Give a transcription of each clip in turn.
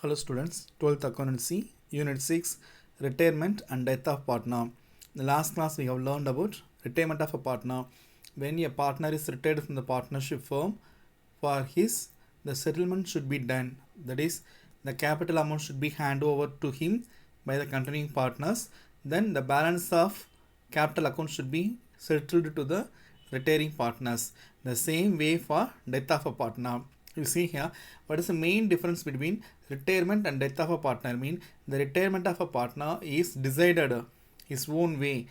Hello students, 12th Accountancy, Unit 6, Retirement and Death of Partner. In the last class we have learned about retirement of a partner. When a partner is retired from the partnership firm, the settlement should be done. That is, the capital amount should be handed over to him by the continuing partners. Then the balance of capital account should be settled to the retiring partners. The same way for death of a partner. You see here, what is the main difference between retirement and death of a partner? The retirement of a partner is decided his own way.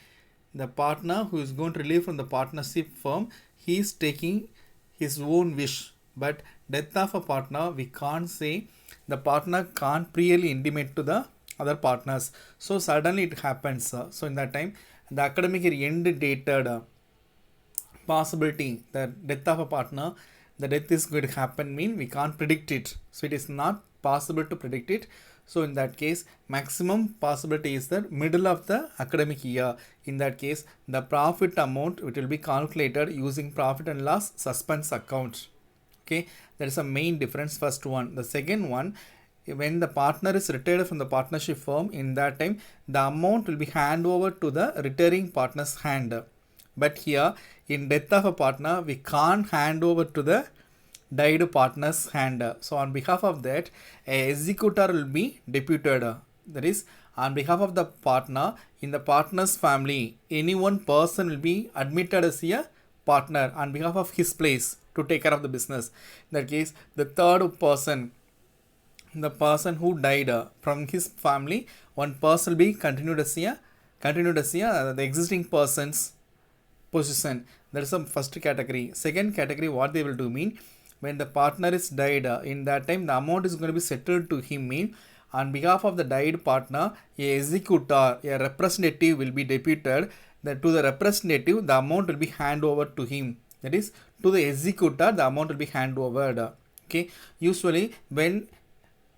The partner who is going to relieve from the partnership firm, he is taking his own wish. But death of a partner, we can't say. The partner can't really intimate to the other partners. So suddenly it happens. So in that time, the academic year end dated possibility that death of a partner, the death is going to happen, we can't predict it. So it is not possible to predict it. So in that case, maximum possibility is the middle of the academic year. In that case, the profit amount, it will be calculated using profit and loss suspense account. Okay, that is a main difference. First one. The second one, when the partner is retired from the partnership firm, in that time the amount will be handed over to the retiring partner's hand. But here, in death of a partner, we can't hand over to the died partner's hand. So on behalf of that, a executor will be deputed. That is, on behalf of the partner, in the partner's family, any one person will be admitted as a partner on behalf of his place to take care of the business. In that case, the third person, the person who died from his family, one person will be continued as the existing person's position. That is the first category. Second category, what they will do when the partner is died, in that time the amount is going to be settled to him. On behalf of the died partner, a executor, a representative will be deputed. That to the representative, the amount will be handed over to him. That is, to the executor, the amount will be handed over. Okay. Usually, when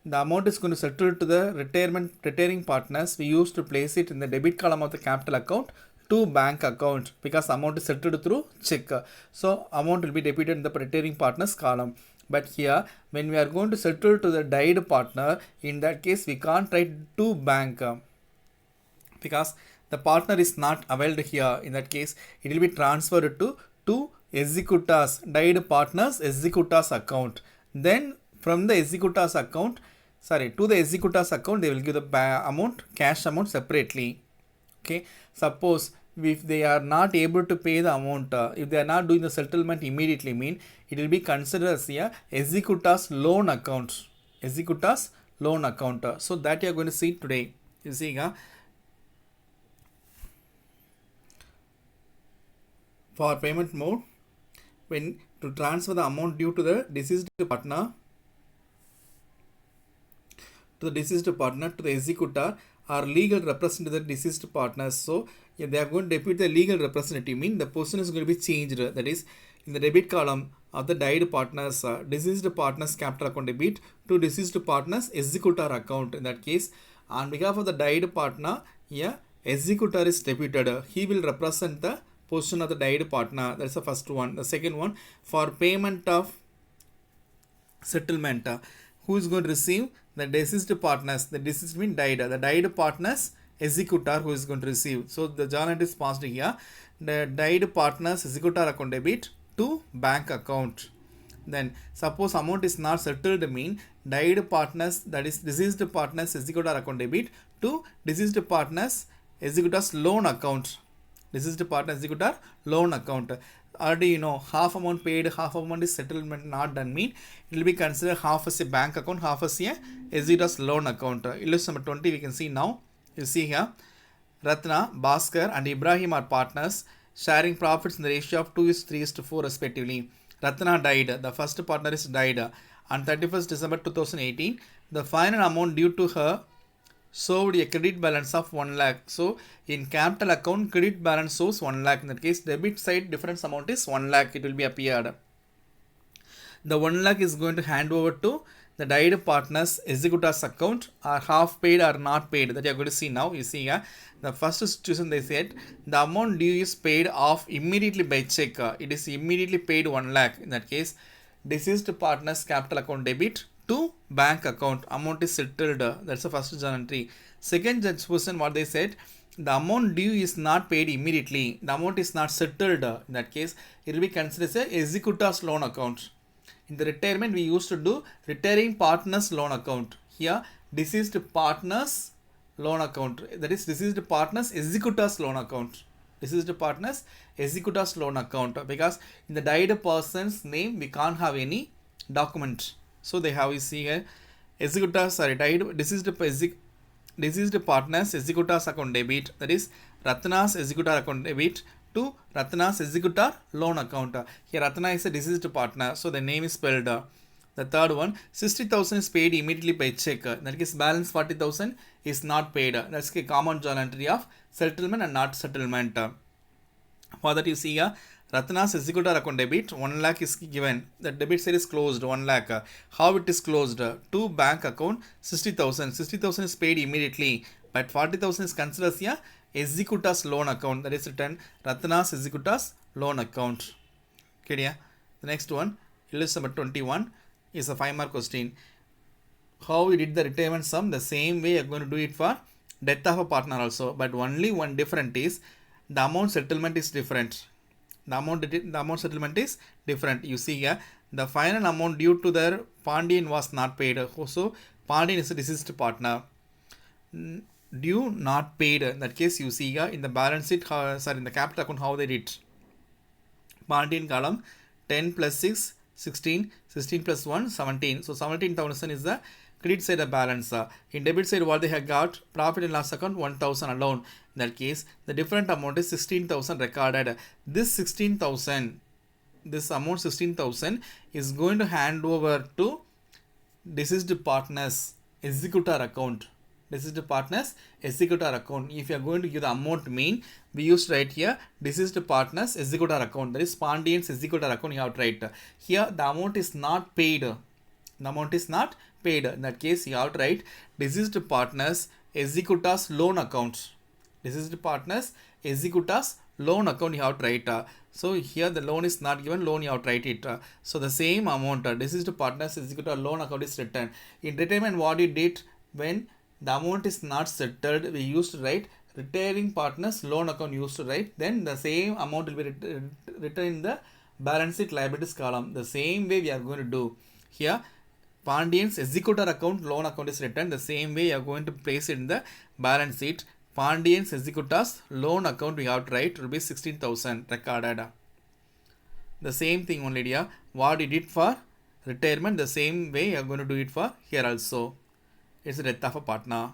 the amount is going to settle to the retiring partners, we used to place it in the debit column of the capital account to bank account, because amount is settled through check. So amount will be debited in the retiring partners column. But here, when we are going to settle to the died partner, in that case we can't write to bank, because the partner is not availed here. In that case, it will be transferred to executors, died partners executors account. Then from the executors account, to the executors account, they will give the amount, cash amount separately. Okay, suppose if they are not able to pay the amount, if they are not doing the settlement immediately, it will be considered as a executors loan account. Executors loan account. So that you are going to see today. You see, for payment mode, when to transfer the amount due to the deceased partner to the executor or legal representative of the deceased partners. So they are going to depute the legal representative, the position is going to be changed. That is, in the debit column of the died partners, deceased partners capital account debit to deceased partners executor account. In that case, on behalf of the died partner, executor is deputed. He will represent the position of the died partner. That's the first one. The second one, for payment of settlement, who is going to receive? The deceased partners. The deceased means died. The died partners executor who is going to receive. So the journal is passed here. The died partners executor account debit to bank account. Then suppose amount is not settled, died partners, that is deceased partners executor account debit to deceased partners executor's loan account. Deceased partner executor loan account. Already half amount paid, half amount is settlement not done, it will be considered half as a bank account, half as a executor's loan account. Illustration number 20 we can see now. You see here, Ratna, Bhaskar and Ibrahim are partners sharing profits in the ratio of 2:3:4 respectively. Ratna died, the first partner is died on 31st December 2018. The final amount due to her showed a credit balance of 1 lakh. So in capital account, credit balance shows 1 lakh. In that case, debit side difference amount is 1 lakh. It will be appeared. The 1 lakh is going to hand over to the died partners executors account, or half paid or not paid. That you are going to see now. You see here, the first situation they said the amount due is paid off immediately by check. It is immediately paid 1 lakh. In that case, deceased partners capital account debit to bank account. Amount is settled. That's the first journal entry. Second question, what they said, the amount due is not paid immediately. The amount is not settled. In that case, it will be considered as a executor's loan account. In the retirement, we used to do retiring partner's loan account. Here, deceased partner's loan account. That is deceased partner's executor's loan account. Deceased partner's executor's loan account. Because in the died person's name, we can't have any document. So they have, you see here, executors are died, deceased partner's executor's account debit. That is Ratna's executor account debit to Ratna's executor loan account. Here Ratna is a deceased partner, so the name is spelled. The third one, 60,000 is paid immediately by check. That is balance 40,000 is not paid. That's a common journal entry of settlement and not settlement. For that you see here, Ratna's executor account debit 1 lakh is given. The debit side is closed 1 lakh. How it is closed? To bank account 60,000. 60,000 is paid immediately, but 40,000 is considered as a executor's loan account. That is written Ratna's executor's loan account. Okay, yeah. The next one, illustration number 21 is a 5-mark question. How we did the retirement sum? The same way you are going to do it for death of a partner also, but only one different is the amount settlement is different. The amount settlement is different. You see here, the final amount due to their Pandian was not paid. So Pandian is a deceased partner. Due not paid. In that case, you see here in the balance sheet, in the capital account, how they did. Pandian column 10 plus 6, 16, 16 plus 1, 17. So 17,000 is the credit side of balance. In debit side, what they have got, profit and loss account 1,000 alone. In that case, the different amount is 16,000 recorded. This 16,000, this amount 16,000 is going to hand over to deceased partner's executor account. Deceased partner's executor account. If you are going to give the amount mean, we used to write here deceased partner's executor account. That is Pandian's executor account. You have to write here. The amount is not paid. The amount is not paid. In that case, you have to write deceased partner's executor's loan account. Deceased partner's executor's loan account you have to write. So here the loan is not given, loan you have to write it. So the same amount, deceased partner's executor loan account is written. In retirement, what you did, when the amount is not settled, we used to write retiring partner's loan account used to write. Then the same amount will be written in the balance sheet liabilities column. The same way we are going to do here. Pandian's executor account loan account is written. The same way you are going to place it in the balance sheet. Pandian's executor's loan account we have to write will be 16,000 recorded. The same thing only here. What you did for retirement, the same way you are going to do it for here also. It's the death of a partner.